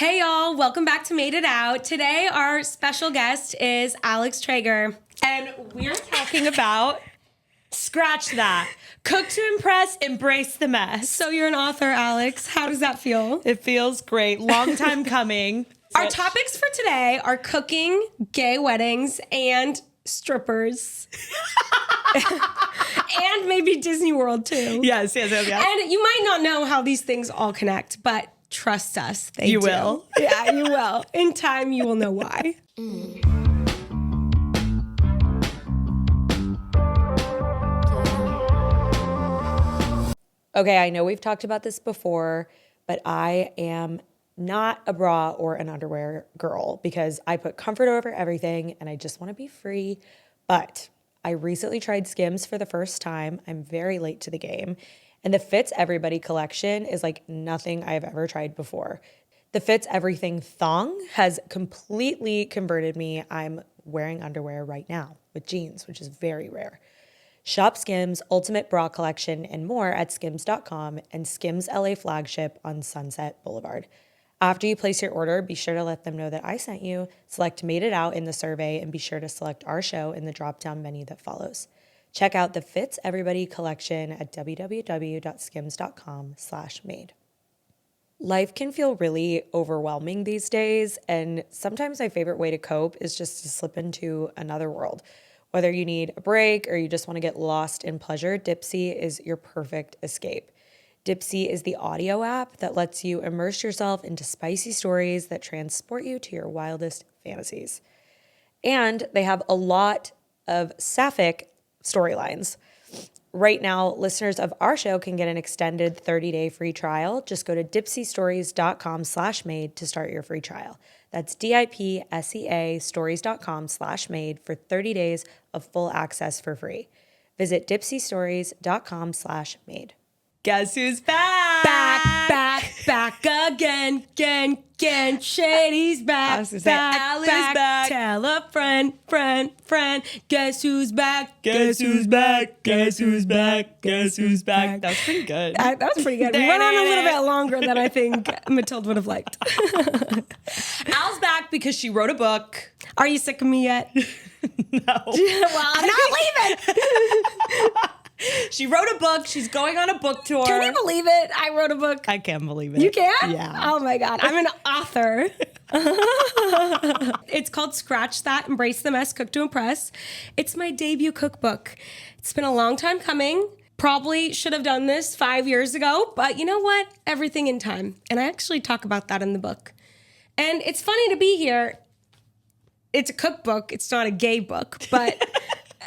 Hey y'all, welcome back to Made It Out. Today our special guest is Alix Traeger. And we're talking about scratch that. Cook to impress, embrace the mess. So you're an author, Alix. How does that feel? It feels great. Long time coming. Our topics for today are cooking, gay weddings, and strippers. And maybe Disneyworld too. Yes. And you might not know how these things all connect, but trust us, they do. You will. Yeah, you will. In time, you will know why. Okay, I know we've talked about this before, but I am not a bra or an underwear girl because I put comfort over everything and I just want to be free. But I recently tried Skims for the first time. I'm very late to the game. And the Fits Everybody collection is like nothing I've ever tried before. The Fits Everything thong has completely converted me. I'm wearing underwear right now with jeans, which is very rare. Shop Skims Ultimate Bra Collection and more at skims.com and Skims LA flagship on Sunset Boulevard. After you place your order, be sure to let them know that I sent you, select Made It Out in the survey, and be sure to select our show in the drop-down menu that follows. Check out the Fits Everybody collection at www.skims.com/made. Life can feel really overwhelming these days, and sometimes my favorite way to cope is just to slip into another world. Whether you need a break or you just want to get lost in pleasure, Dipsea is your perfect escape. Dipsea is the audio app that lets you immerse yourself into spicy stories that transport you to your wildest fantasies. And they have a lot of sapphic storylines. Right now, listeners of our show can get an extended 30-day free trial. Just go to dipseastories.com/made to start your free trial. That's DIPSEA stories.com/made for 30 days of full access for free. Visit dipseastories.com/made. Guess who's back? Back again. Shady's back. Ali's back. Tell a friend. Guess who's back? Guess who's back? Guess who's back? Guess who's back? That was pretty good. That was pretty good. We went on a little bit longer than I think Matilda would have liked. Al's back because she wrote a book. Are you sick of me yet? No. Well, I'm not leaving. She wrote a book. She's going on a book tour. Can you believe it? I wrote a book. I can't believe it. You can? Yeah. Oh my God. I'm an author. It's called Scratch That, Embrace the Mess, Cook to Impress. It's my debut cookbook. It's been a long time coming. Probably should have done this 5 years ago, but you know what? Everything in time. And I actually talk about that in the book. And it's funny to be here. It's a cookbook. It's not a gay book, but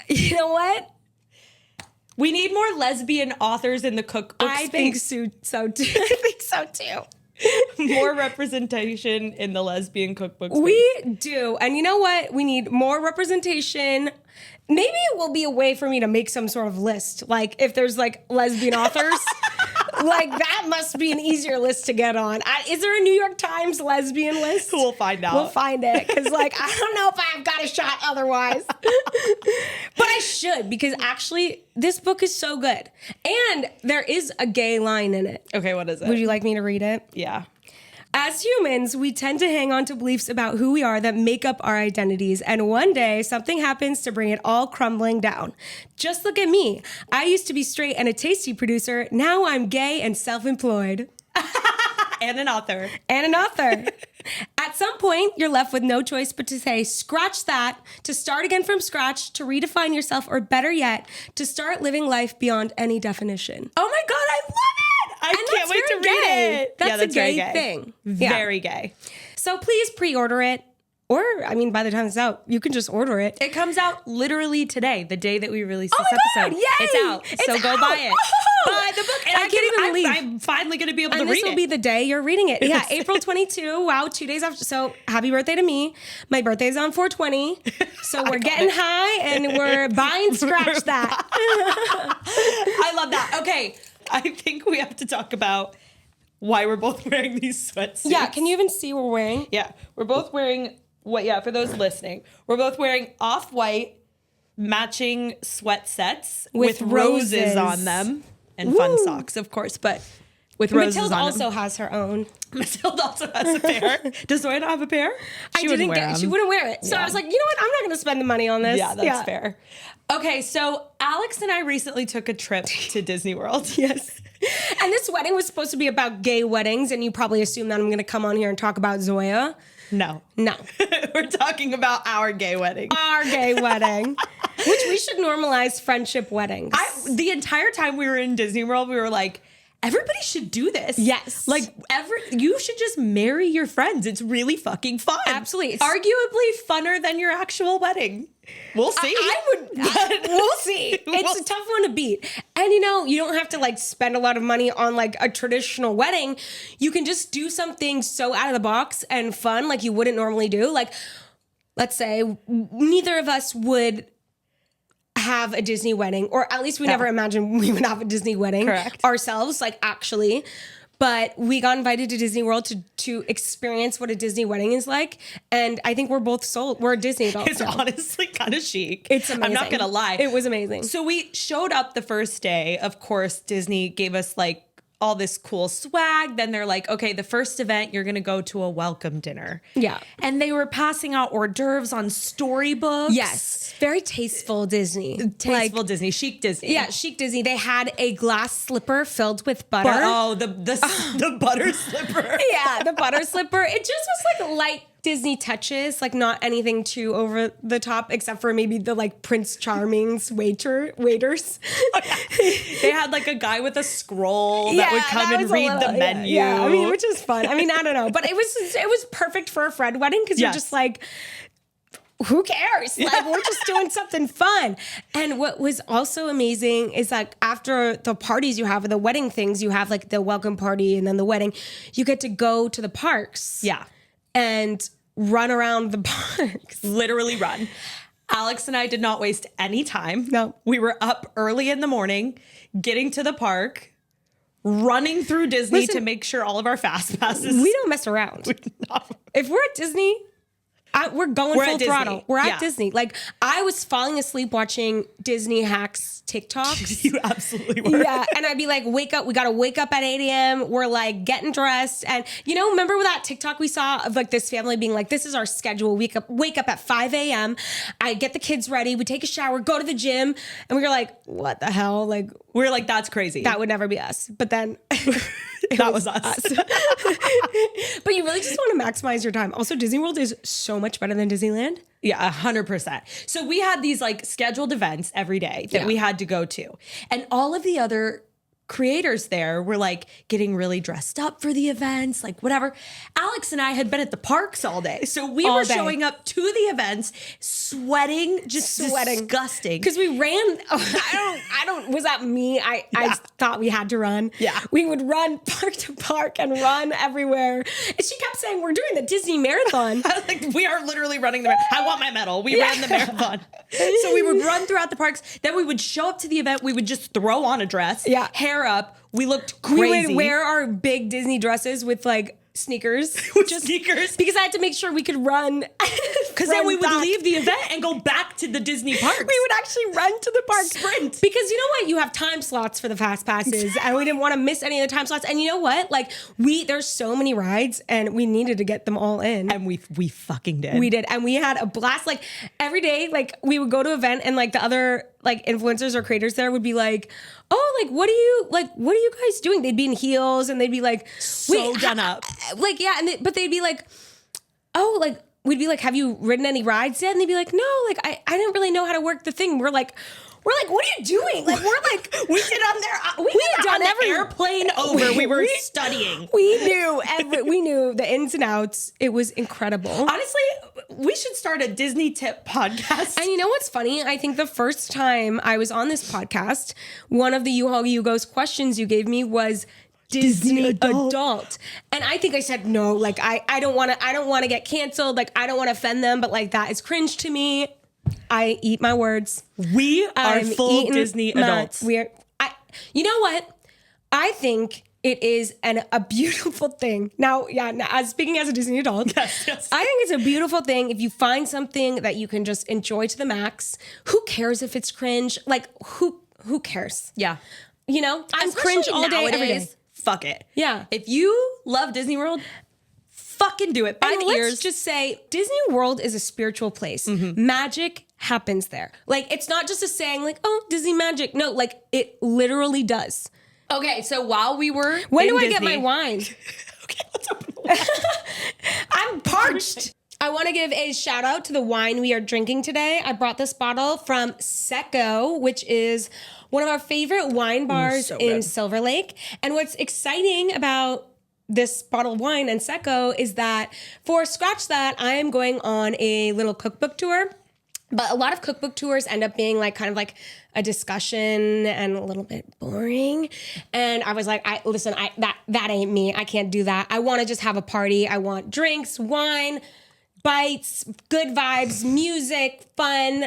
you know what? We need more lesbian authors in the cookbook I space. think so too. I think so too. More representation in the lesbian cookbook space. We do. And you know what? We need more representation. Maybe it will be a way for me to make some sort of list. Like if there's like lesbian authors, like that must be an easier list to get on. Is there a New York Times lesbian list? We'll find out. We'll find it. Because like, I don't know if I've got a shot otherwise. But I should, because actually this book is so good. And there is a gay line in it. Okay, what is it? Would you like me to read it? Yeah. As humans, we tend to hang on to beliefs about who we are that make up our identities. And one day, something happens to bring it all crumbling down. Just look at me. I used to be straight and a tasty producer. Now I'm gay and self-employed. And an author. At some point, you're left with no choice but to say, scratch that, to start again from scratch, to redefine yourself, or better yet, to start living life beyond any definition. Oh my God, I love it! I can't wait to read it. That's a gay thing. Very gay. So please pre-order it. Or, I mean, by the time it's out, you can just order it. It comes out literally today, the day that we release this God, episode. yay! It's out. So go buy it. Woo-hoo! Buy the book. And I can't even believe. I'm finally going to be able to And read this it. will be the day you're reading it. Yeah, Yes. April 22. Wow, 2 days after. So happy birthday to me. My birthday's on 4/20. So we're getting high and we're buying Scratch That. I love that. Okay, I think we have to talk about why we're both wearing these sweatsuits. Yeah, can you even see what we're wearing? Yeah, we're both wearing, for those listening, we're both wearing off-white matching sweat sets with roses on them and fun socks, of course. But with roses Matilda on also them. has her own. Matilda also has a pair. Does Zoe not have a pair? She wouldn't wear them. She wouldn't wear it. So I was like, you know what? I'm not going to spend the money on this. Yeah, that's fair. Okay, so Alix and I recently took a trip to Disney World. Yes. And this wedding was supposed to be about gay weddings, and you probably assume that I'm going to come on here and talk about Zoya. No. We're talking about our gay wedding. Our gay wedding. Which we should normalize friendship weddings. The entire time we were in Disney World, we were like, everybody should do this. Yes. Like, you should just marry your friends. It's really fucking fun. Absolutely. Arguably funner than your actual wedding. We'll see. We'll see. It's a tough one to beat. And you don't have to like spend a lot of money on like a traditional wedding. You can just do something so out of the box and fun like you wouldn't normally do. Like, let's say neither of us would have a Disney wedding, or at least we never imagined we would have a Disney wedding ourselves, like actually. But we got invited to Disney World to experience what a Disney wedding is like. And I think we're both sold. We're Disney adults. It's honestly kind of chic. It's amazing. I'm not going to lie. It was amazing. So we showed up the first day. Of course, Disney gave us like all this cool swag. Then they're like, okay, the first event, you're going to go to a welcome dinner. Yeah. And they were passing out hors d'oeuvres on storybooks. Yes. Very tasteful Disney. Tasteful Disney. Chic Disney. Yeah, chic Disney. They had a glass slipper filled with butter. The butter slipper. Yeah, the butter slipper. It just was like light Disney touches, like not anything too over the top, except for maybe the like Prince Charming's waiters. Oh, yeah. They had like a guy with a scroll that would come and read the menu. Yeah, I mean, which is fun. I mean, I don't know, but it was perfect for a friend wedding because you're just like, who cares? Like, we're just doing something fun. And what was also amazing is like after the parties you have, or the wedding things, you have like the welcome party and then the wedding, you get to go to the parks. Yeah. And run around the parks. Literally run. Alix and I did not waste any time. No. We were up early in the morning, getting to the park, running through Disney to make sure all of our fast passes. We don't mess around. If we're at Disney, we're going full throttle. We're at Disney. Like, I was falling asleep watching Disney hacks TikToks. You absolutely were. Yeah, and I'd be like, wake up. We got to wake up at 8 a.m. We're like getting dressed. And remember that TikTok we saw of like this family being like, this is our schedule. Wake up at 5 a.m. I get the kids ready. We take a shower, go to the gym. And we were like, what the hell? Like, we're like, that's crazy. That would never be us. But then... that was us. But you really just want to maximize your time. Also, Disney World is so much better than Disneyland. Yeah, 100%. So we had these like scheduled events every day that we had to go to. And all of the other creators there were like getting really dressed up for the events, like whatever. Alix and I had been at the parks all day. So we were showing up to the events, sweating, disgusting. Because we ran, was that me? I thought we had to run. Yeah. We would run park to park and run everywhere. And she kept saying, we're doing the Disney Marathon. I was like, we are literally running the marathon. I want my medal. We ran the marathon. So we would run throughout the parks. Then we would show up to the event. We would just throw on a dress. Yeah. Hair up. We looked crazy. We would wear our big Disney dresses with like sneakers. Sneakers. Because I had to make sure we could run. Because then we would leave the event and go back to the Disney parks. We would actually run to the park. Sprint. Because you know what? You have time slots for the fast passes. And we didn't want to miss any of the time slots. And you know what? Like there's so many rides and we needed to get them all in. And we fucking did. We did. And we had a blast. Like every day, like we would go to an event and like the other like influencers or creators there would be like, oh, like what are you guys doing? They'd be in heels and they'd be like, so done up. Like, yeah. But they'd be like, oh, like, we'd be like, have you ridden any rides yet? And they'd be like, no, like, I didn't really know how to work the thing. We're like, what are you doing? Like, we did on there. We did on every airplane over. We were studying. We knew the ins and outs. It was incredible. Honestly, we should start a Disney tip podcast. And you know what's funny? I think the first time I was on this podcast, one of the Yugos questions you gave me was Disney adult. And I think I said no, like I don't want to get canceled, like I don't want to offend them, but like that is cringe to me. I eat my words. We are full Disney adults. You know what? I think it is a beautiful thing. Now, speaking as a Disney adult, yes. I think it's a beautiful thing if you find something that you can just enjoy to the max. Who cares if it's cringe? Like who cares? Yeah. I'm cringe all day, every day. fuck it. Yeah. If you love Disney World, fucking do it. By And the let's ears. just say Disney World is a spiritual place. Magic happens there. Like, it's not just a saying like, oh, Disney magic. No, like it literally does. Okay, so while we were When in do I get Disney- my wine? Okay, let's open the wine. I'm parched. I want to give a shout out to the wine we are drinking today. I brought this bottle from Secco, which is one of our favorite wine bars so in good. Silver Lake. And what's exciting about this bottle of wine and Secco is that for Scratch That, I am going on a little cookbook tour. But a lot of cookbook tours end up being like kind of like a discussion and a little bit boring. And I was like, that ain't me. I can't do that. I want to just have a party. I want drinks, wine, bites, good vibes, music, fun,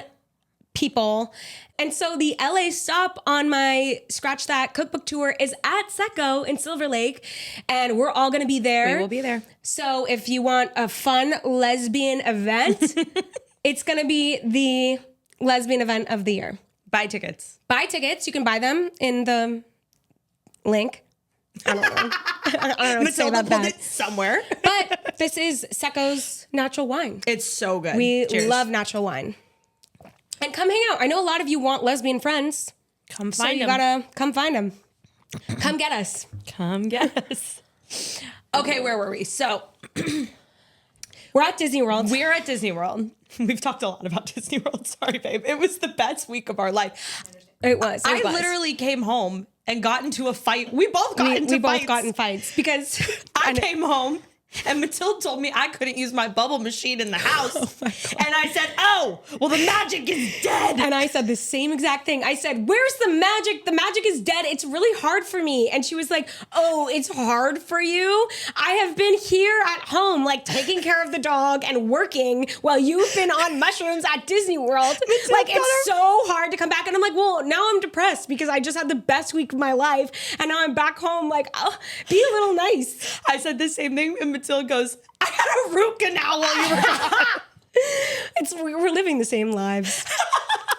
people. And so the LA stop on my Scratch That cookbook tour is at Secco in Silver Lake. And we're all going to be there. We will be there. So if you want a fun lesbian event, it's going to be the lesbian event of the year. Buy tickets. Buy tickets. You can buy them in the link. I don't know. I don't know what to say Matilda about pulled that. it somewhere. But this is Secco's natural wine. It's so good. We Cheers. love natural wine. And come hang out. I know a lot of you want lesbian friends. Come So find you them. gotta come find them. Come get us. Come get us. Okay, where were we? So We're at Disney World. we're at Disney World. We've talked a lot about Disney World. Sorry, babe. It was the best week of our life. It was. I literally came home and got into a fight. We both got into we fights. both got in fights because I came home and Matilda told me I couldn't use my bubble machine in the house. And I said, oh, well, the magic is dead. And I said the same exact thing. I said, where's the magic? The magic is dead. It's really hard for me. And she was like, oh, it's hard for you? I have been here at home, like taking care of the dog and working while you've been on mushrooms at Disney World. Like, it's so hard to come back. And I'm like, well, now I'm depressed because I just had the best week of my life. And now I'm back home. Like, oh, be a little nice. I said the same thing, and Matilda goes, I had a root canal while you were gone. We're living the same lives.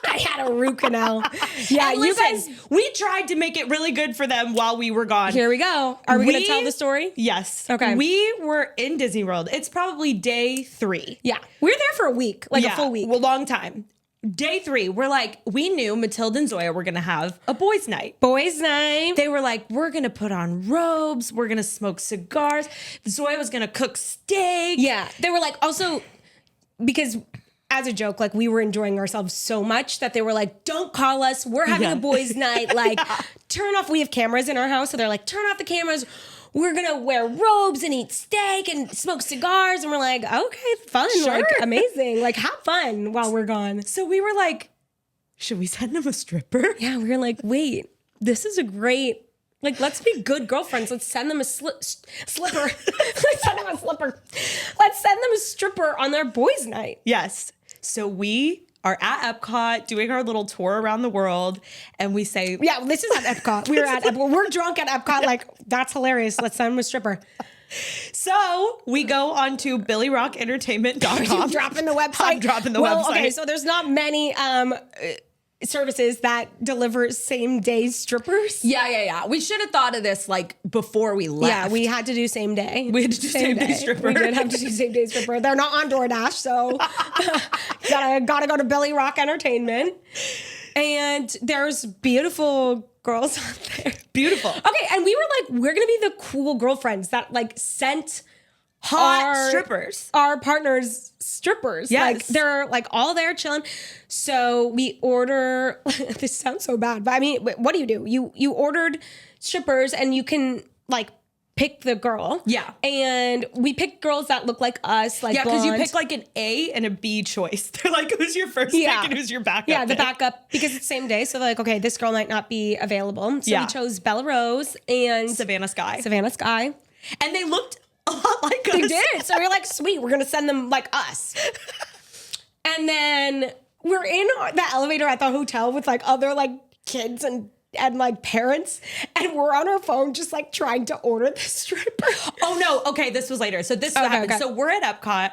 I had a root canal. Yeah, And you listen, guys. we tried to make it really good for them while we were gone. Here we go. Are we going to tell the story? Yes. Okay. We were in Disney World. It's probably day 3. Yeah. We're there for a week, like a full week. A long time. Day 3, we're like, we knew Matilda and Zoya were going to have a boys' night. Boys' night. They were like, we're going to put on robes. We're going to smoke cigars. Zoya was going to cook steak. Yeah. They were like, also, because as a joke, like we were enjoying ourselves so much that they were like, don't call us. We're having a boys' night. Like, turn off. We have cameras in our house. So they're like, turn off the cameras. We're going to wear robes and eat steak and smoke cigars. And we're like, okay, fun. Sure. Like, amazing. Like, have fun while we're gone. So we were like, should we send them a stripper? Yeah, we were like, wait, this is a great, like, let's be good girlfriends. Let's send them a slipper. Let's send them a slipper. Let's send them a stripper on their boys' night. Yes. So we are at Epcot doing our little tour around the world, and we say, Yeah, this is at Epcot. We were at Epcot. We're drunk at Epcot. Like, that's hilarious. Let's send them a stripper. so we go on to BillyRockEntertainment.com. You dropping the website? I'm dropping the website. Okay, so there's not many services that deliver same day strippers. Yeah. We should have thought of this like before we left. Yeah, we had to do same day. We had to do same day stripper. We did have to do same day stripper. They're not on DoorDash, so gotta go to Billy Rock Entertainment. And there's beautiful girls out there. Beautiful. Okay, and we were like, we're gonna be the cool girlfriends that like sent Hot strippers. our partners strippers. Yes. Like they're like all there chilling. So we order, this sounds so bad, but I mean, what do? You ordered strippers and you can like pick the girl. Yeah. And we picked girls that look like us, like Yeah, because you blonde. pick like an A and a B choice. They're like, who's your first pick and who's your backup? Yeah, the pick? backup, because it's same day. So they're like, okay, this girl might not be available. So Yeah. we chose Bella Rose and Savannah Sky. Savannah Sky. And they looked a lot like us. They did. So we were like, sweet, we're going to send them like us. And then we're in the elevator at the hotel with like other like kids and like parents. And we're on our phone just like trying to order the stripper. Oh no, okay, this was later. So this is what happened. okay. So we're at Epcot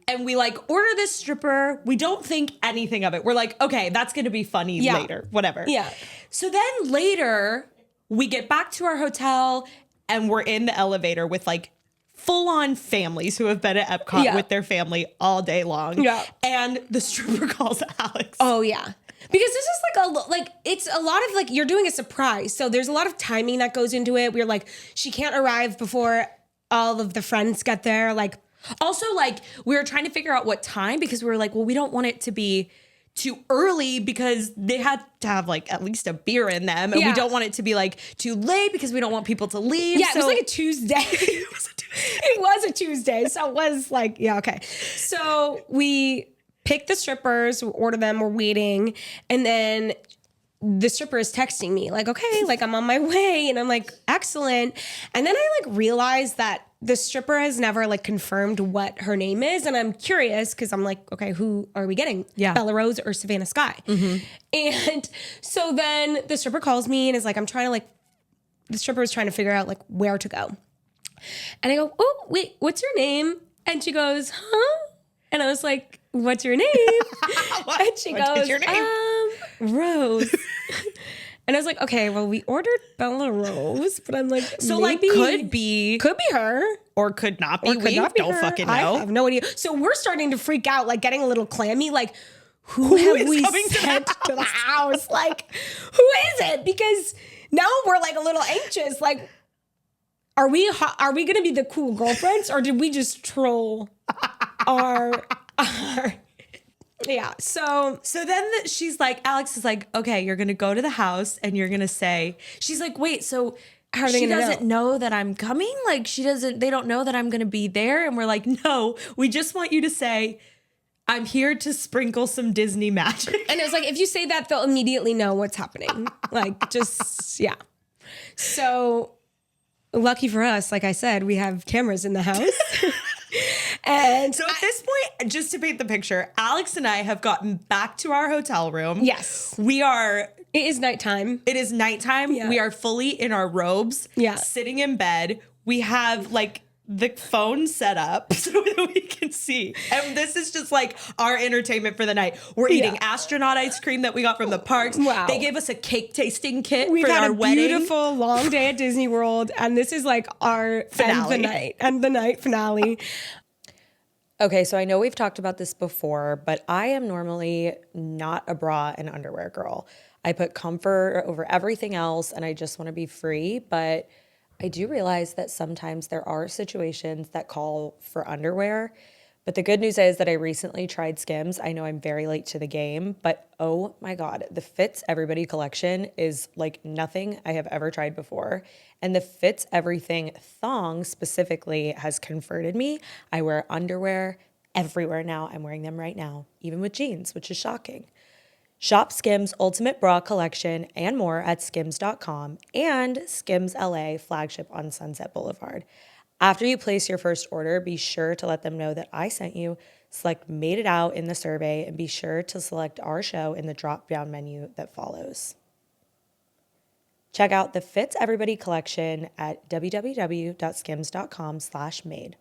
and we like order this stripper. We don't think anything of it. We're like, okay, that's gonna be funny Yeah. later, whatever. Yeah. So then later we get back to our hotel and we're in the elevator with like full-on families who have been at Epcot with their family all day long. Yeah. And the stripper calls Alix. Oh yeah. Because this is like it's a lot of like you're doing a surprise. So there's a lot of timing that goes into it. We're like, she can't arrive before all of the friends get there. Like also like we were trying to figure out what time because we were like, well, we don't want it to be too early because they had to have like at least a beer in them. And we don't want it to be like too late because we don't want people to leave. Yeah, it was like a Tuesday. It was a Tuesday. So it was like, yeah, okay. So we pick the strippers, we order them, we're waiting. And then the stripper is texting me like, okay, like I'm on my way. And I'm like, excellent. And then I like realized that the stripper has never like confirmed what her name is. And I'm curious because I'm like, okay, who are we getting? Yeah. Bella Rose or Savannah Sky? And so then the stripper calls me and is like, the stripper is trying to figure out like where to go. And I go, oh, wait, what's your name? And she goes, huh? And I was like, what's your name? And she goes, your name? Rose. And I was like, okay, well, we ordered Bella Rose, but I'm like, so maybe, like could be her. or could not be. Or could We not be don't her. fucking know. I have no idea. So we're starting to freak out, like getting a little clammy, like who have is we coming to the sent to the house? Like, who is it? Because now we're like a little anxious. Like, are we going to be the cool girlfriends, or did we just troll our yeah? So then she's like, Alix is like, okay, you're gonna go to the house and you're gonna say, she's like, wait, so how are they she gonna doesn't know that I'm coming? Like they don't know that I'm gonna be there. And we're like, no, we just want you to say, I'm here to sprinkle some Disney magic. And it was like, if you say that, they'll immediately know what's happening. Like, just, yeah. So lucky for us, like I said, we have cameras in the house. And so at this point, just to paint the picture, Alix and I have gotten back to our hotel room. yes, It is nighttime. is nighttime. Yeah. We are fully in our robes, Yeah. sitting in bed. We have like the phone set up so that we can see. And this is just like our entertainment for the night. We're eating astronaut ice cream that we got from the parks. Wow. They gave us a cake tasting kit We've for had our a wedding. beautiful long day at Disney World, and this is like our Finale. end the night finale. Okay, so I know we've talked about this before, but I am normally not a bra and underwear girl. I put comfort over everything else and I just want to be free, but I do realize that sometimes there are situations that call for underwear. But the good news is that I recently tried Skims. I know I'm very late to the game, but oh my God, the Fits Everybody collection is like nothing I have ever tried before. And the Fits Everything thong specifically has converted me. I wear underwear everywhere now. I'm wearing them right now, even with jeans, which is shocking. Shop Skims Ultimate Bra Collection and more at skims.com and Skims LA flagship on Sunset Boulevard. After you place your first order, be sure to let them know that I sent you. Select Made It Out in the survey and be sure to select our show in the drop-down menu that follows. Check out the Fits Everybody collection at www.skims.com/made.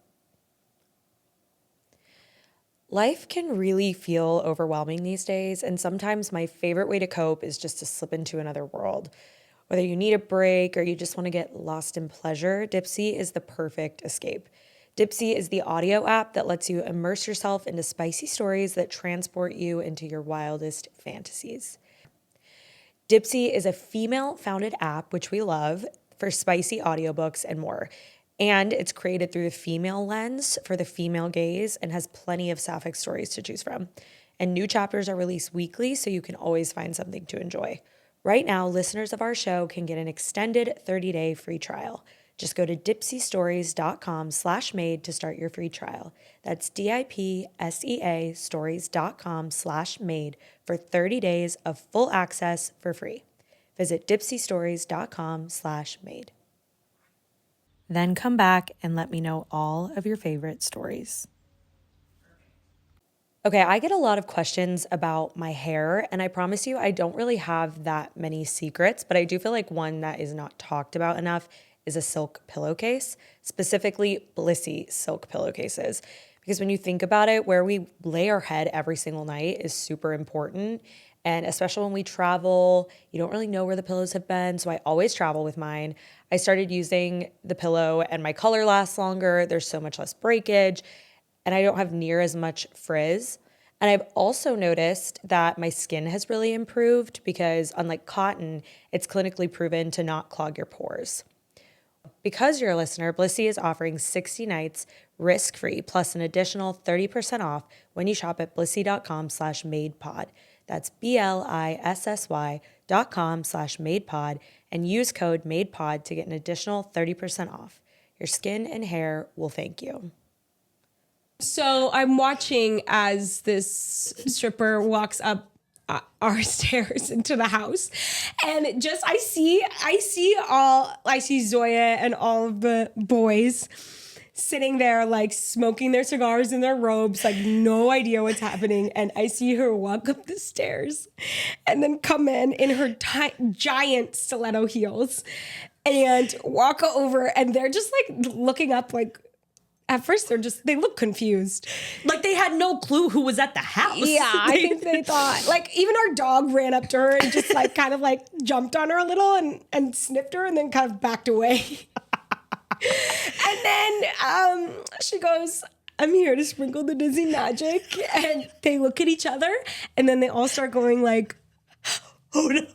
Life can really feel overwhelming these days, and sometimes my favorite way to cope is just to slip into another world. Whether you need a break or you just want to get lost in pleasure, Dipsea is the perfect escape. Dipsea is the audio app that lets you immerse yourself into spicy stories that transport you into your wildest fantasies. Dipsea is a female-founded app, which we love, for spicy audiobooks and more. And it's created through the female lens for the female gaze and has plenty of sapphic stories to choose from. And new chapters are released weekly, so you can always find something to enjoy. Right now, listeners of our show can get an extended 30-day free trial. Just go to dipseastories.com/made to start your free trial. That's DIPSEA stories.com/made for 30 days of full access for free. Visit dipseastories.com/made. Then come back and let me know all of your favorite stories. Okay, I get a lot of questions about my hair, and I promise you I don't really have that many secrets, but I do feel like one that is not talked about enough is a silk pillowcase, specifically Blissy silk pillowcases. Because when you think about it, where we lay our head every single night is super important. And especially when we travel, you don't really know where the pillows have been. So I always travel with mine. I started using the pillow and my color lasts longer. There's so much less breakage and I don't have near as much frizz. And I've also noticed that my skin has really improved because unlike cotton, it's clinically proven to not clog your pores. Because you're a listener, Blissy is offering 60 nights risk-free plus an additional 30% off when you shop at blissy.com/madepod. That's BLISSY.com/madepod and use code MADEPOD to get an additional 30% off. Your skin and hair will thank you. So I'm watching as this stripper walks up our stairs into the house, and just I see Zoya and all of the boys sitting there like smoking their cigars in their robes, like no idea what's happening. And I see her walk up the stairs and then come in her giant stiletto heels and walk over, and they're just like looking up like. At first, they look confused. Like they had no clue who was at the house. Yeah, I think they thought, like, even our dog ran up to her and just like kind of like jumped on her a little and sniffed her and then kind of backed away. And then she goes, I'm here to sprinkle the Disney magic. And they look at each other and then they all start going like, oh no.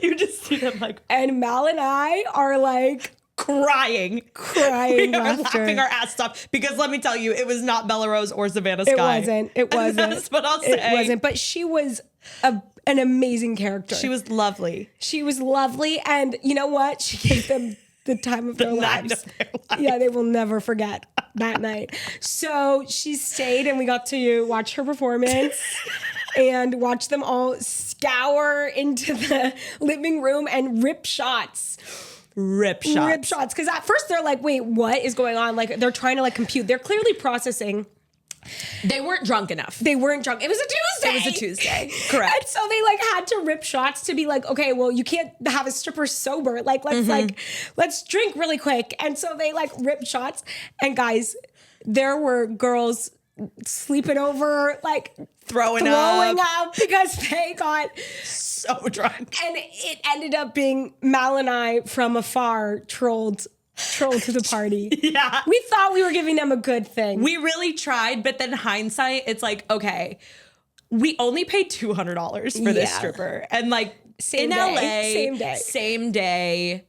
You just see them like. And Mal and I are like, crying we are laughing our ass off because let me tell you, it was not Bella Rose or Savannah Sky. It wasn't. That's what I'll say. It wasn't, but she was an amazing character. She was lovely. And you know what? She gave them the time of their lives. Yeah, they will never forget that night. So she stayed and we got to watch her performance and watch them all scour into the living room and rip shots. Because at first they're like, wait, what is going on? Like they're trying to like compute. They're clearly processing. They weren't drunk enough. They weren't drunk. It was a Tuesday. Correct. And so they like had to rip shots to be like, okay, well, you can't have a stripper sober. Like let's drink really quick. And so they like ripped shots. And guys, there were girls sleeping over, like throwing up because they got so drunk. And it ended up being Mal and I from afar trolled to the party. Yeah. We thought we were giving them a good thing. We really tried, but then hindsight, it's like, okay, we only paid $200 for this stripper. And like same in day. LA, same day.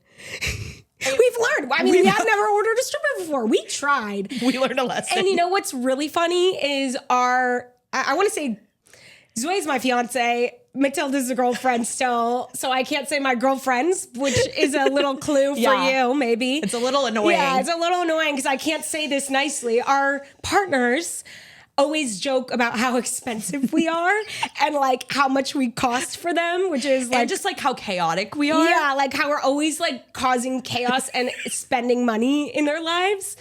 We've learned. I mean, we have never ordered a stripper before. We tried. We learned a lesson. And you know what's really funny is I want to say, Zoe's my fiance. Matilda's a girlfriend still, so I can't say my girlfriends, which is a little clue for you, maybe. It's a little annoying. Yeah, it's a little annoying because I can't say this nicely. Our partners always joke about how expensive we are and like how much we cost for them, which is like, and just like how chaotic we are. Yeah, like how we're always like causing chaos and spending money in their lives.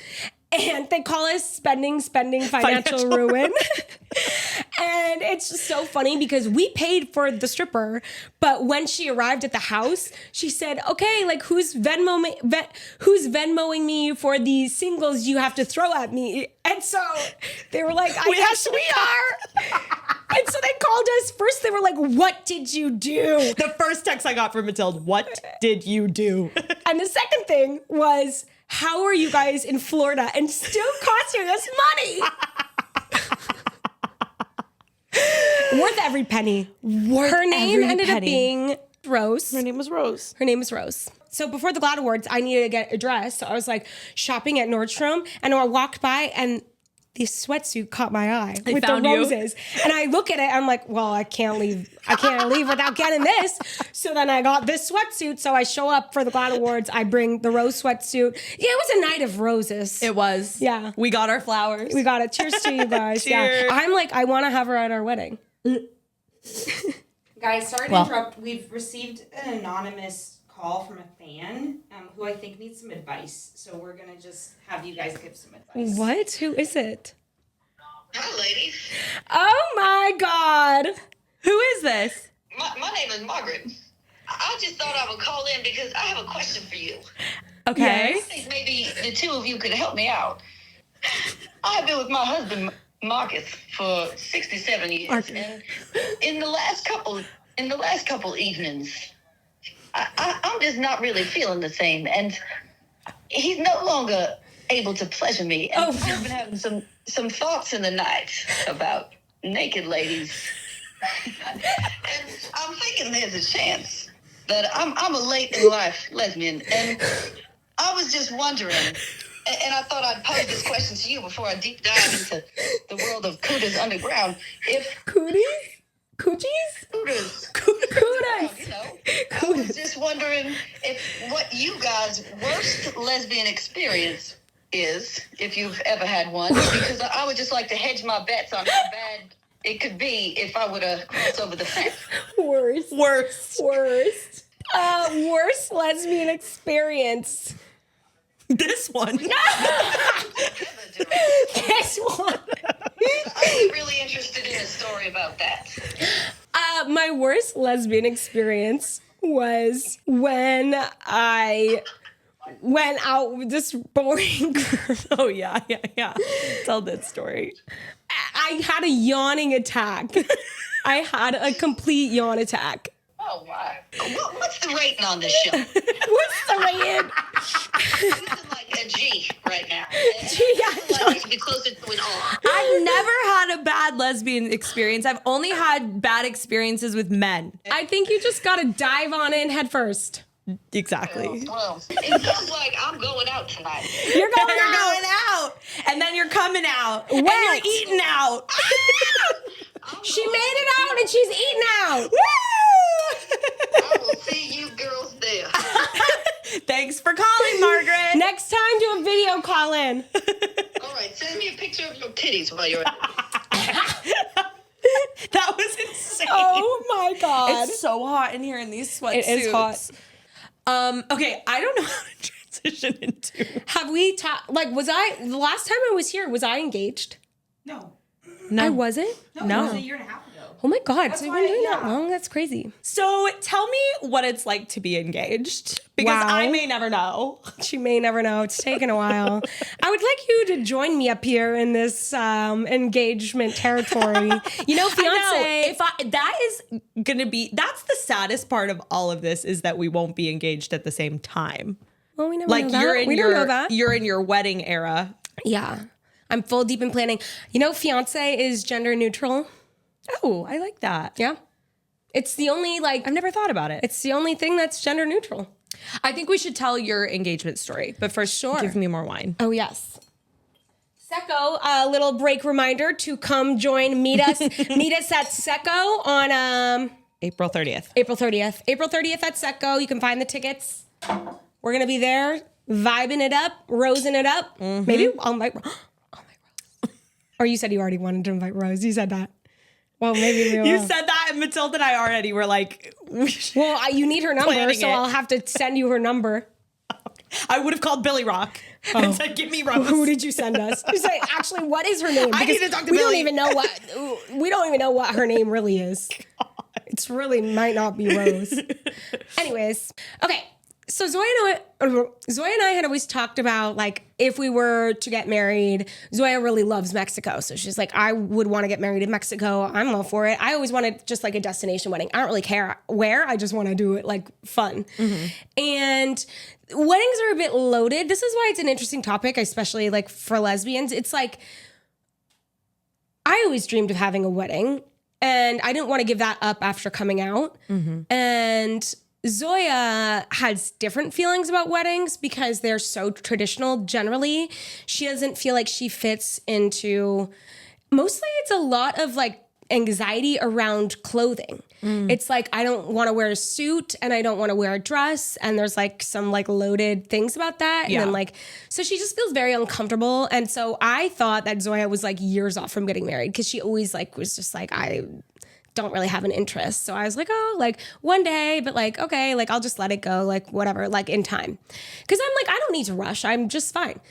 And they call us spending financial ruin. And it's just so funny because we paid for the stripper, but when she arrived at the house, she said, okay, like who's Venmoing me for the singles you have to throw at me? And so they were like, I guess we are. And so they called us. First, they were like, what did you do? The first text I got from Matilda, what did you do? And the second thing was, how are you guys in Florida and still costing us money? Worth every penny. Her name ended up being Rose. Her name was Rose. So before the GLAAD Awards, I needed to get a dress. So I was like shopping at Nordstrom and I walked by and this sweatsuit caught my eye with the roses. And I look at it, I'm like, well, I can't leave without getting this. So then I got this sweatsuit. So I show up for the GLAAD Awards. I bring the rose sweatsuit. Yeah, it was a night of roses. It was. Yeah. We got our flowers. We got it. Cheers to you guys. Cheers. Yeah. I'm like, I want to have her at our wedding. Guys, sorry to interrupt. We've received an anonymous call from a fan who I think needs some advice. So we're going to just have you guys give some advice. What? Who is it? Hi, ladies. Oh, my God. Who is this? My name is Margaret. I just thought I would call in because I have a question for you. Okay. I think maybe the two of you could help me out. I have been with my husband Marcus for 67 years, and in the last couple evenings, I'm just not really feeling the same, and he's no longer able to pleasure me. And I've been having some thoughts in the night about naked ladies, and I'm thinking there's a chance that I'm a late in life lesbian, and I was just wondering. And I thought I'd pose this question to you before I deep dive into the world of Cooter's Underground. If Cooties? Coochies? Cooter's, Cooties. you know, I was just wondering if what you guys' worst lesbian experience is, if you've ever had one, because I would just like to hedge my bets on how bad it could be if I were to cross over the fence. Worst lesbian experience. This one. This one. I'm really interested in a story about that. My worst lesbian experience was when I went out with this boring girl. Oh, yeah. Tell that story. I had a yawning attack. I had a complete yawn attack. Oh, wow. What's the rating on this show? What's the rating? This is like a G right now. It should be closer to an R. I've never had a bad lesbian experience. I've only had bad experiences with men. I think you just gotta dive on in head first. Exactly. Well, it sounds like I'm going out tonight. You're going You're out. going out, and then you're coming out, and Wet. you're eating out. She made it out and she's eating out. I will see you girls there. Thanks for calling, Margaret. Next time, do a video call in. All right, send me a picture of your titties while you're at it. That was insane. Oh my God. It's so hot in here in these sweatsuits. It is hot. Okay, I don't know how to transition into. Have we talked? Like, the last time I was here, was I engaged? No. I wasn't? No. It was a year and a half ago. Oh my God. So you've been why- doing that yeah. long? That's crazy. So tell me what it's like to be engaged, because Wow. I may never know. She may never know. It's taken a while. I would like you to join me up here in this engagement territory. You know, fiance. That's the saddest part of all of this, is that we won't be engaged at the same time. Well, we never Like know that. you're in We don't know that. you're in your wedding era. Yeah. I'm full deep in planning. You know, fiance is gender neutral. Oh, I like that. Yeah. It's the only, I've never thought about it. it's the only thing that's gender neutral. I think we should tell your engagement story, but first, give me more wine. Oh, yes. Secco, a little break reminder to come meet us at Secco on April 30th. April 30th. April 30th at Secco. You can find the tickets. We're going to be there, vibing it up, rosing it up. Maybe I'll invite Rose. Or you said you already wanted to invite Rose. You said that. Well, maybe we will. You said that, and Matilda and I already were like, Well, you need her number, Planning so it. I'll have to send you her number. I would have called Billy Rock and said, "Give me Rose." Who did you send us? You say, actually, what is her name? I need Because to talk to we don't Billy. even know what her name really is. It's really might not be Rose. Anyways, okay. So Zoya and I had always talked about, like, if we were to get married, Zoya really loves Mexico. So she's like, I would want to get married in Mexico. I'm all for it. I always wanted just like a destination wedding. I don't really care where. I just want to do it like fun. And weddings are a bit loaded. This is why it's an interesting topic, especially like for lesbians. It's like, I always dreamed of having a wedding, and I didn't want to give that up after coming out. And Zoya has different feelings about weddings because they're so traditional generally. She doesn't feel like she fits into, mostly it's a lot of like anxiety around clothing. It's like, I don't want to wear a suit and I don't want to wear a dress. And there's like some like loaded things about that. And then like, so she just feels very uncomfortable. And so I thought that Zoya was like years off from getting married because she always like was just like, I don't really have an interest. So I was like, oh, like one day, but like, okay, like I'll just let it go, like whatever, like in time. Cause I'm like, I don't need to rush. I'm just fine.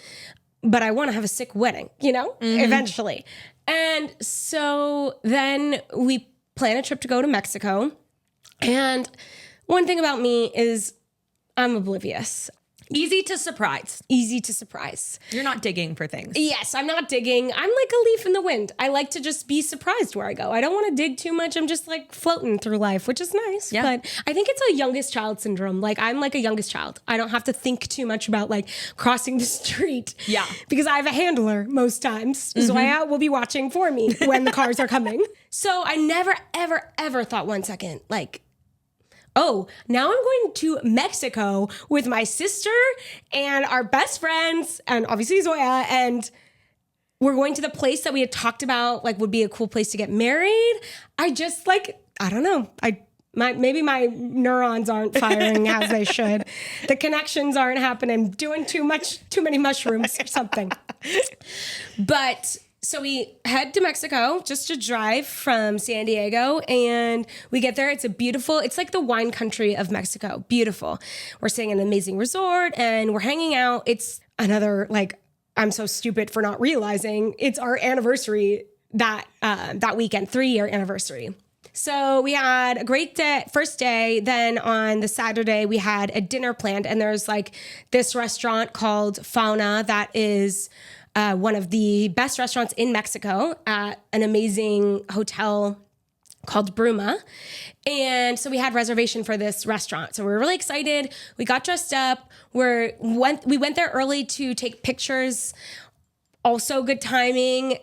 But I want to have a sick wedding, you know, eventually. And so then we plan a trip to go to Mexico. And one thing about me is I'm oblivious. Easy to surprise. Easy to surprise. You're not digging for things. Yes, I'm not digging. I'm like a leaf in the wind. I like to just be surprised where I go. I don't want to dig too much. I'm just like floating through life, which is nice. Yeah. But I think it's a youngest child syndrome. Like I'm like a youngest child. I don't have to think too much about like crossing the street. Yeah. Because I have a handler most times. Zoya will be watching for me when the cars are coming. So I never, ever, ever thought one second, like, oh, now I'm going to Mexico with my sister and our best friends and obviously Zoya, and we're going to the place that we had talked about, like would be a cool place to get married. I just like, I don't know. Maybe my neurons aren't firing as they should. The connections aren't happening. Doing too many mushrooms or something. But so we head to Mexico just to drive from San Diego, and we get there. It's like the wine country of Mexico. Beautiful. We're staying in an amazing resort and we're hanging out. It's another, like, I'm so stupid for not realizing it's our anniversary that weekend, 3-year anniversary. So we had a great day, first day. Then on the Saturday, we had a dinner planned, and there's like this restaurant called Fauna that is one of the best restaurants in Mexico at an amazing hotel called Bruma. And so we had reservation for this restaurant. So we were really excited. We got dressed up. We went there early to take pictures. Also good timing.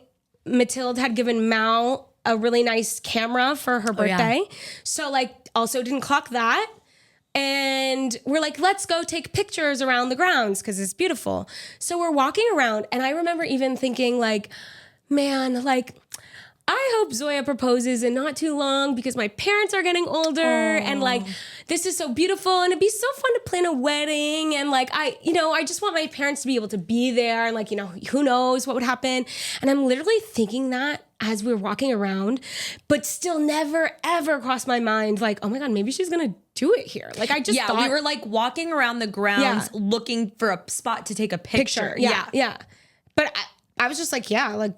Mathilde had given Mal a really nice camera for her birthday. Yeah. So like also didn't clock that. And we're like, let's go take pictures around the grounds because it's beautiful. So we're walking around, and I remember even thinking like, man, like, I hope Zoya proposes in not too long because my parents are getting older. And like, this is so beautiful, and it'd be so fun to plan a wedding. And like, I just want my parents to be able to be there, and like, who knows what would happen. And I'm literally thinking that as we're walking around, but still never ever crossed my mind like, oh my God, maybe she's going to do it here. Like I just thought we were like walking around the grounds looking for a spot to take a picture. Yeah. But I was just like,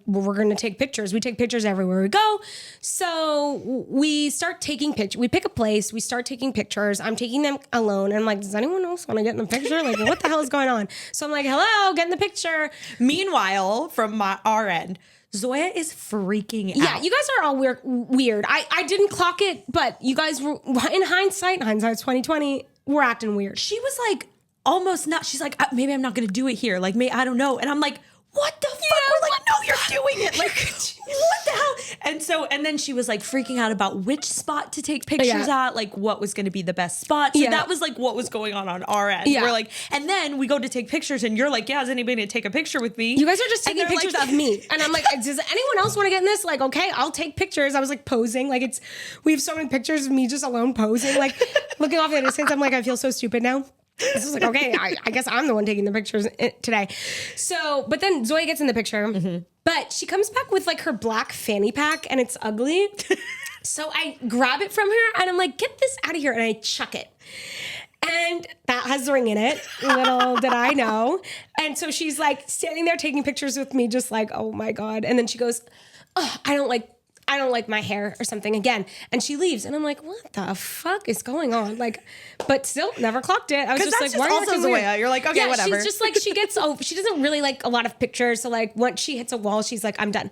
we're going to take pictures. We take pictures everywhere we go. So we start taking pictures. We pick a place. We start taking pictures. I'm taking them alone. And I'm like, does anyone else want to get in the picture? Like, what the hell is going on? So I'm like, hello, get in the picture. Meanwhile, from our end, Zoya is freaking out. Yeah, you guys are all weird. I didn't clock it, but you guys were, in hindsight's 2020, we're acting weird. She was like, almost not. She's like, maybe I'm not going to do it here. Like, I don't know. And I'm like, what the fuck? We're like, no, you're doing it. Like, what the hell? And then she was like freaking out about which spot to take pictures at, like what was going to be the best spot. So that was like what was going on our end. Yeah. We're like, and then we go to take pictures, and you're like, yeah, is anybody going to take a picture with me? You guys are just taking they're pictures like, of me. And I'm like, does anyone else want to get in this? Like, okay, I'll take pictures. I was like posing. Like we have so many pictures of me just alone posing, like looking off at a distance. I'm like, I feel so stupid now. This is like, okay, I guess I'm the one taking the pictures today. So, but then Zoya gets in the picture, but she comes back with like her black fanny pack, and it's ugly. So I grab it from her, and I'm like, get this out of here. And I chuck it. And that has the ring in it. Little did I know. And so she's like standing there taking pictures with me, just like, oh my God. And then she goes, oh, I don't like my hair or something again. And she leaves. And I'm like, what the fuck is going on? Like, but still never clocked it. I was just like, why are you acting weird? You're like, okay, whatever. She's just like, she doesn't really like a lot of pictures. So like once she hits a wall, she's like, I'm done.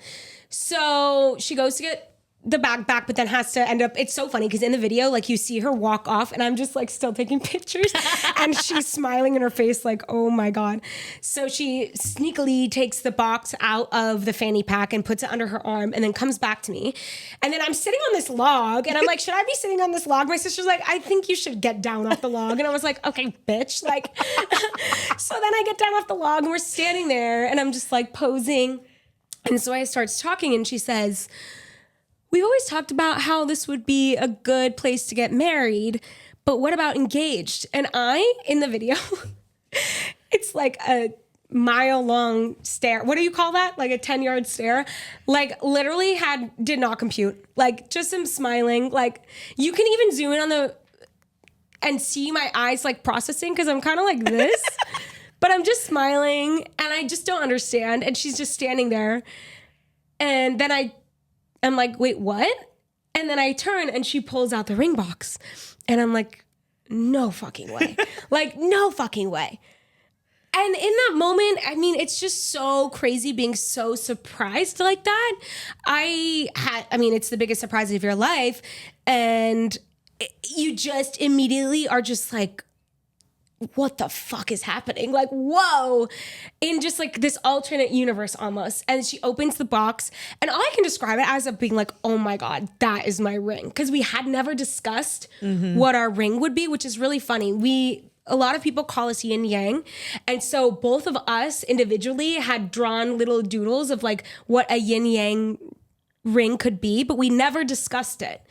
So she goes to get the bag back, but then has to end up, it's so funny because in the video, like you see her walk off, and I'm just like still taking pictures and she's smiling in her face like, oh my God. So she sneakily takes the box out of the fanny pack and puts it under her arm, and then comes back to me. And then I'm sitting on this log, and I'm like, should I be sitting on this log? My sister's like, I think you should get down off the log. And I was like, okay, bitch. Like, so then I get down off the log, and we're standing there, and I'm just like posing. And so I starts talking, and she says, we've always talked about how this would be a good place to get married, but what about engaged? And I, in the video, it's like a mile-long stare. What do you call that? Like a 10-yard stare? Like literally did not compute. Like just am smiling. Like you can even zoom in and see my eyes like processing because I'm kind of like this. But I'm just smiling and I just don't understand. And she's just standing there. And then I'm like, wait, what? And then I turn and she pulls out the ring box. And I'm like, no fucking way. Like, no fucking way. And in that moment, I mean, it's just so crazy being so surprised like that. It's the biggest surprise of your life. And you just immediately are just like, what the fuck is happening? Like, whoa, in just like this alternate universe almost. And she opens the box, and all I can describe it as of being like, oh my God, that is my ring. Because we had never discussed what our ring would be, which is really funny. A lot of people call us yin yang. And so both of us individually had drawn little doodles of like what a yin yang ring could be, but we never discussed it.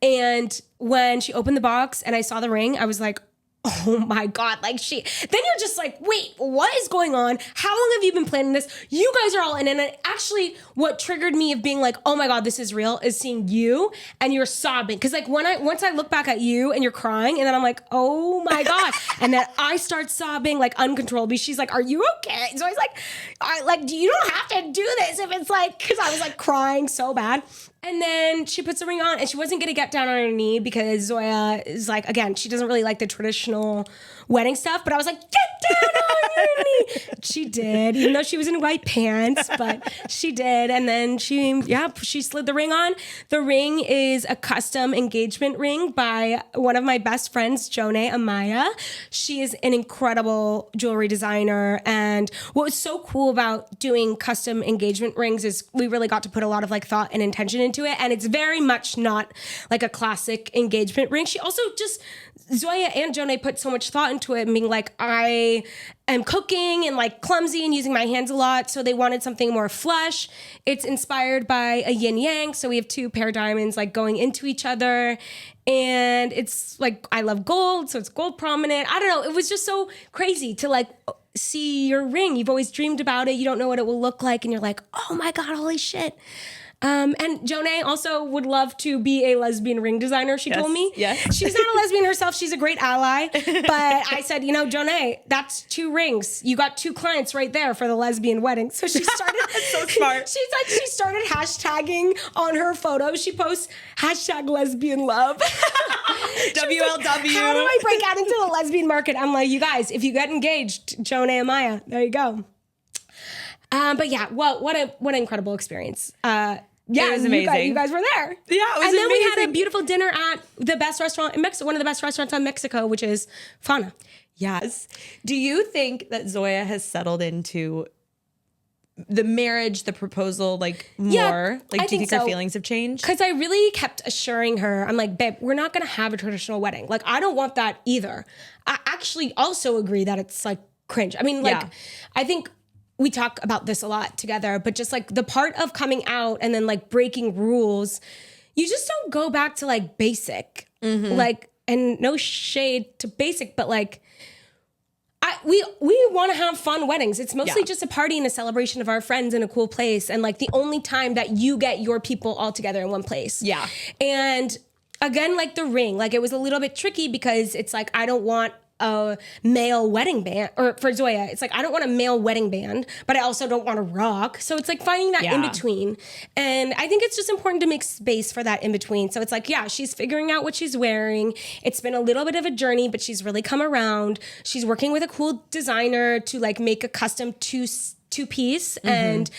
And when she opened the box and I saw the ring, I was like, oh my God, then you're just like, wait, what is going on? How long have you been planning this? You guys are all in. And it actually, what triggered me of being like, oh my God, this is real, is seeing you and you're sobbing. Cause like once I look back at you and you're crying, and then I'm like, oh my God. And then I start sobbing like uncontrollably. She's like, are you okay? So I was like, you don't have to do this if it's like, cause I was like crying so bad. And then she puts the ring on, and she wasn't going to get down on her knee because Zoya is like, again, she doesn't really like the traditional wedding stuff. But I was like, get down on your knee. She did, even though she was in white pants, but she did. And then she slid the ring on. The ring is a custom engagement ring by one of my best friends, Jonay Amaya. She is an incredible jewelry designer. And what was so cool about doing custom engagement rings is we really got to put a lot of like thought and intention into it. And it's very much not like a classic engagement ring. She also Zoya and Jonay put so much thought into it, being like, I am cooking and like clumsy and using my hands a lot. So they wanted something more flush. It's inspired by a yin yang. So we have two pair diamonds like going into each other. And it's like, I love gold. So it's gold prominent. I don't know. It was just so crazy to like see your ring. You've always dreamed about it. You don't know what it will look like. And you're like, oh my God, holy shit. And Jonay also would love to be a lesbian ring designer, she told me. Yes. She's not a lesbian herself. She's a great ally. But I said, Jonay, that's 2 rings. You got 2 clients right there for the lesbian wedding. So she started. So smart. She started hashtagging on her photos. She posts #lesbian love. WLW. Like, how do I break out into the lesbian market? I'm like, you guys, if you get engaged, Jonay and Maya, there you go. But yeah, well, what an incredible experience. Yeah, it was amazing. You guys were there. Yeah, it was amazing. And then we had a beautiful dinner at the best restaurant in Mexico, one of the best restaurants in Mexico, which is Fana. Yes. Do you think that Zoya has settled into the marriage, the proposal, like more? Yeah, like, do you think her so. feelings have changed? Because I really kept assuring her, I'm like, babe, we're not going to have a traditional wedding. Like, I don't want that either. I actually also agree that it's like cringe. I mean, like, I think we talk about this a lot together, but just like the part of coming out and then like breaking rules, you just don't go back to like basic. Like, and no shade to basic, but like, we want to have fun weddings. It's mostly just a party and a celebration of our friends in a cool place. And like the only time that you get your people all together in one place. Yeah. And again, like the ring, like it was a little bit tricky because it's like, I don't want a male wedding band, or for Zoya, it's like, I don't want a male wedding band, but I also don't want to rock. So it's like finding that in between. And I think it's just important to make space for that in between. So it's like, she's figuring out what she's wearing. It's been a little bit of a journey, but she's really come around. She's working with a cool designer to like make a custom two piece. And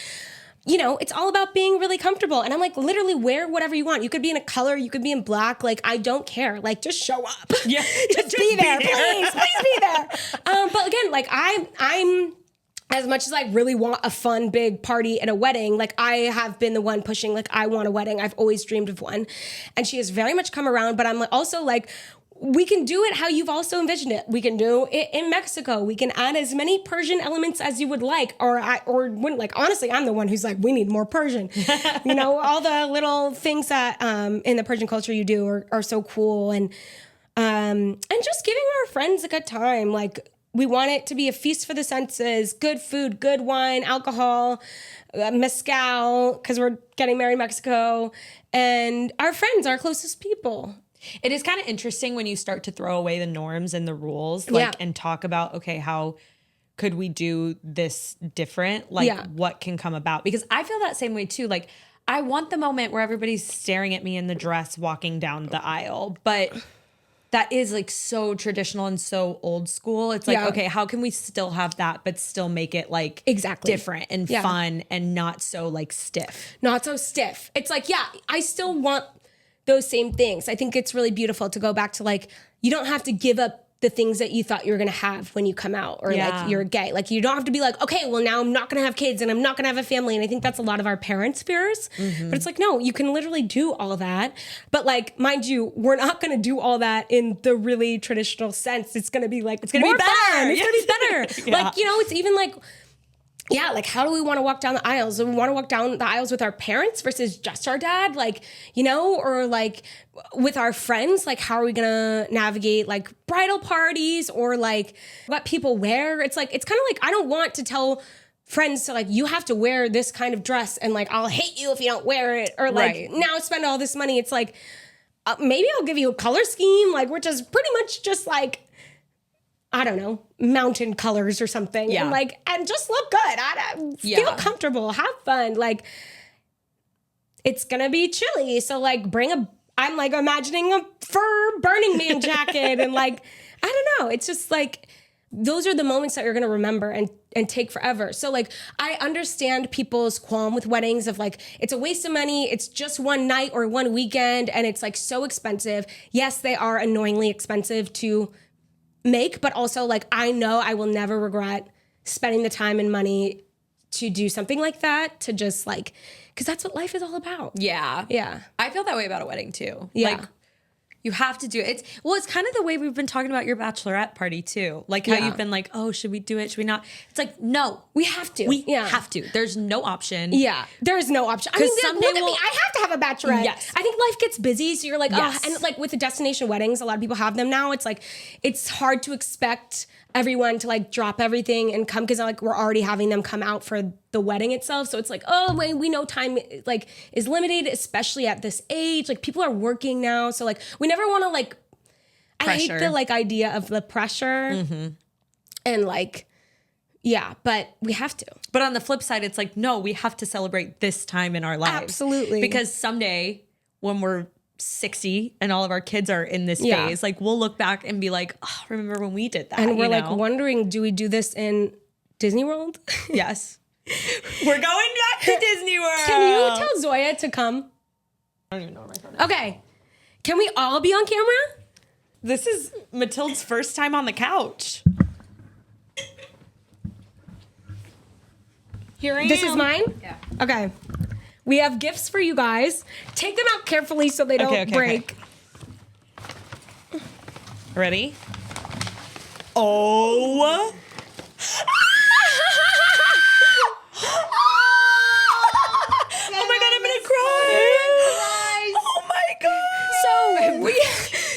it's all about being really comfortable. And I'm like, literally wear whatever you want. You could be in a color, you could be in black. Like, I don't care. Like, just show up. Yeah. just be there, please be there. But again, like I'm as much as I really want a fun, big party at a wedding, like I have been the one pushing, like I want a wedding. I've always dreamed of one. And she has very much come around, but I'm also like, we can do it how you've also envisioned it. We can do it in Mexico. We can add as many Persian elements as you would like, or wouldn't like. Honestly, I'm the one who's like, we need more Persian. All the little things that in the Persian culture you do are so cool, and just giving our friends a good time. Like, we want it to be a feast for the senses, good food, good wine, alcohol, mezcal, because we're getting married in Mexico, and our friends, our closest people. It is kind of interesting when you start to throw away the norms and the rules, and talk about, okay, how could we do this different? Like, what can come about? Because I feel that same way too. Like, I want the moment where everybody's staring at me in the dress walking down the aisle, but that is like so traditional and so old school. It's like, okay, how can we still have that, but still make it like different and fun and not so like stiff? Not so stiff. It's like, yeah, I still want those same things. I think it's really beautiful to go back to like, you don't have to give up the things that you thought you were going to have when you come out or like you're gay. Like you don't have to be like, okay, well now I'm not going to have kids and I'm not going to have a family. And I think that's a lot of our parents' fears. But it's like, no, you can literally do all that. But like, mind you, we're not going to do all that in the really traditional sense. It's going to be like, it's going to be better. It's going to be better. Like, you know, it's even like, like how do we want to walk down the aisles? Do we want to walk down the aisles with our parents versus just our dad? Like, you know, or like with our friends, like how are we going to navigate like bridal parties or like what people wear? It's like, it's kind of like, I don't want to tell friends to like, you have to wear this kind of dress and like, I'll hate you if you don't wear it or like now spend all this money. It's like, maybe I'll give you a color scheme, like, which is pretty much just like, I don't know, mountain colors or something. Yeah. And like, and just look good. Feel comfortable, have fun. Like, it's gonna be chilly. So like I'm like imagining a fur Burning Man jacket and like, I don't know. It's just like, those are the moments that you're gonna remember and take forever. So like, I understand people's qualm with weddings of like, it's a waste of money. It's just one night or one weekend. And it's like so expensive. Yes, they are annoyingly expensive to make, but also like I know I will never regret spending the time and money to do something like that, to just like, because that's what life is all about. Yeah. I feel that way about a wedding too. Like you have to do it. It's kind of the way we've been talking about your bachelorette party too. Like how you've been like, oh, should we do it? Should we not? It's like, no, we have to. We have to. There's no option. Yeah, there is no option. I mean, someday look at me. I have to have a bachelorette. Yes. I think life gets busy, so you're like, oh, and like with the destination weddings, a lot of people have them now. It's like, it's hard to expect everyone to like drop everything and come because like we're already having them come out for the wedding itself. So it's like, oh, we know time like is limited, especially at this age. Like people are working now, so like we never want to like. Pressure. I hate the like idea of the pressure, and like, but we have to. But on the flip side, it's like, no, we have to celebrate this time in our lives. Absolutely, because someday when we're 60 and all of our kids are in this phase, like we'll look back and be like, oh, remember when we did that? And we're like wondering, do we do this in Disneyworld? Yes. We're going back to Disneyworld. Can you tell Zoya to come? I don't even know where my phone is. Okay. Can we all be on camera? This is Matilda's first time on the couch. Here I am. This is mine? Yeah. Okay. We have gifts for you guys. Take them out carefully so they don't break. Okay. Ready? Oh. Oh my God, I'm gonna cry. Oh my God.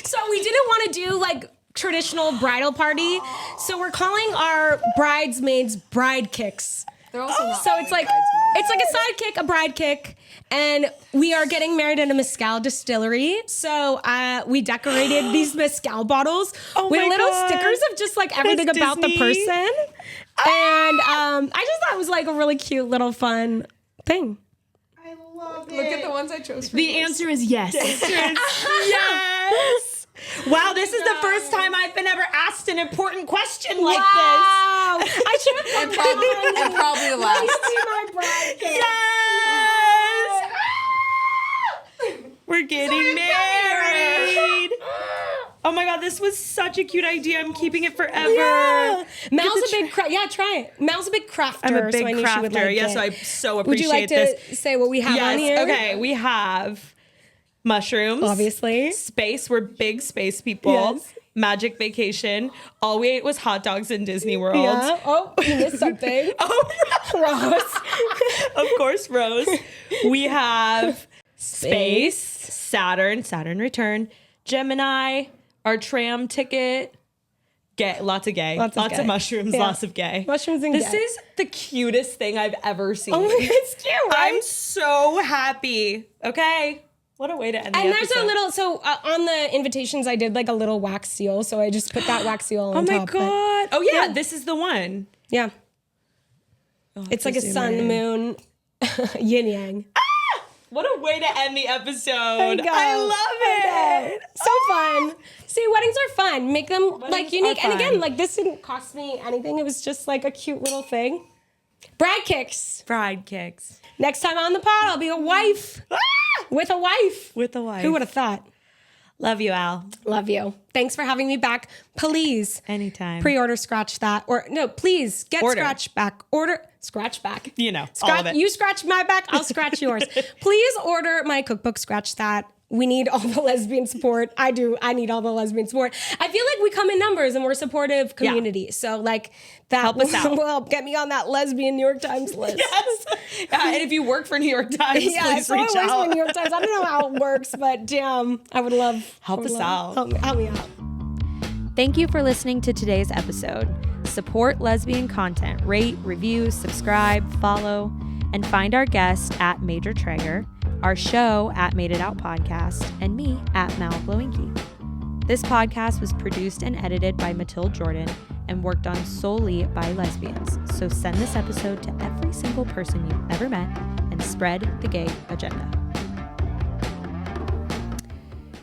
So we didn't want to do like traditional bridal party. So we're calling our bridesmaids bride kicks. They're also not So it's like a side kick, a bride kick, and we are getting married at a mezcal distillery. So we decorated these mezcal bottles with little stickers of just like everything about the person. And I just thought it was like a really cute little fun thing. I love it. Look at the ones I chose for The you. answer is yes. Yes. Wow, this is the first time I've been ever asked an important question like Wow. I should have And probably the last. my bride this. kick. Yes. We're getting married. Oh my God, this was such a cute idea. I'm keeping it forever. Yeah. Mal's a big try it. Mal's a big crafter. I'm a big so I knew she would crafter. like Yeah, it. so I so Would you appreciate like to this. say what we have on here? Okay, we have mushrooms. Obviously. Space. We're big space people. Yes. Magic vacation. All we ate was hot dogs in Disney World. Yeah. Oh, you missed something. Rose. Of course, Rose. We have space, Saturn return, Gemini, our tram ticket, gay, lots of gay, lots gay. of mushrooms, Yeah. lots of gay. Mushrooms and This gay. is the cutest thing I've ever seen. Oh my God, it's cute, right? I'm so happy. Okay. What a way to end the And there's episode. a little, on the invitations, I did like a little wax seal. So I just put that wax seal on top. Oh my God. Oh yeah, this is the one. Yeah. It's like a sun, moon, yin yang. What a way to end the episode. Go. I love it. So fun. See, weddings are fun. Make them like unique. are And again, fun. like this didn't cost me anything. It was just like a cute little thing. Bride kicks. Bride kicks. Next time on the pod, I'll be a wife. With a wife. With a wife. Who would have thought? Love you, Al. Love you. Thanks for having me back. Please. Anytime. Pre-order Scratch That. Or no, please get Order. Scratch Back. Order Scratch Back. You know, all of it. You scratch my back, I'll scratch yours. Please order my cookbook, Scratch That. We need all the lesbian support. I need all the lesbian support. I feel like we come in numbers and we're a supportive community. So like that Help us out. will help get me on that lesbian New York Times list. Yes. And if you work for New York Times, please so I reach work for out. New York Times. I don't know how it works, but damn, I would love Help us out. Help me out. Thank you for listening to today's episode. Support lesbian content. Rate, review, subscribe, follow, and find our guest at Major Traeger, our show at Made It Out Podcast, and me at Mal Glowinky. This podcast was produced and edited by Matilde Jordan and worked on solely by lesbians. So send this episode to every single person you've ever met and spread the gay agenda.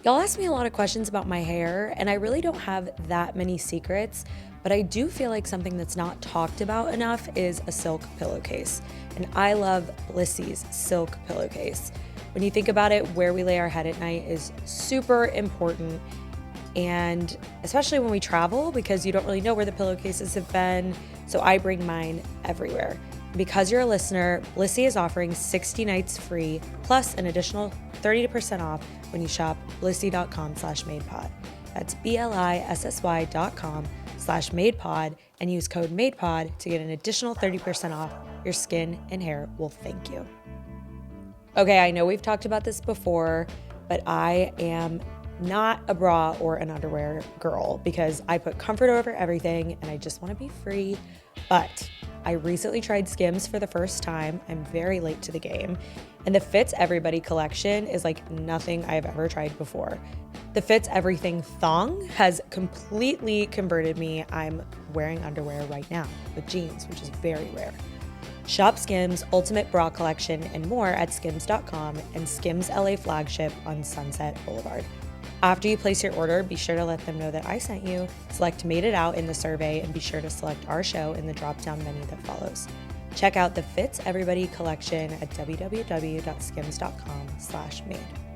Y'all ask me a lot of questions about my hair, and I really don't have that many secrets, but I do feel like something that's not talked about enough is a silk pillowcase. And I love Blissy's silk pillowcase. When you think about it, where we lay our head at night is super important, and especially when we travel, because you don't really know where the pillowcases have been, so I bring mine everywhere. Because you're a listener, Blissy is offering 60 nights free, plus an additional 30% off when you shop blissy.com/madepod. That's BLISSY.com/madepod and use code MADEPOD to get an additional 30% off. Your skin and hair will thank you. Okay, I know we've talked about this before, but I am not a bra or an underwear girl because I put comfort over everything and I just want to be free. But I recently tried Skims for the first time. I'm very late to the game. And the Fits Everybody collection is like nothing I've ever tried before. The Fits Everything thong has completely converted me. I'm wearing underwear right now with jeans, which is very rare. Shop Skims Ultimate Bra Collection and more at skims.com and Skims LA flagship on Sunset Boulevard. After you place your order, be sure to let them know that I sent you, select Made It Out in the survey, and be sure to select our show in the drop-down menu that follows. Check out the Fits Everybody collection at www.skims.com/made.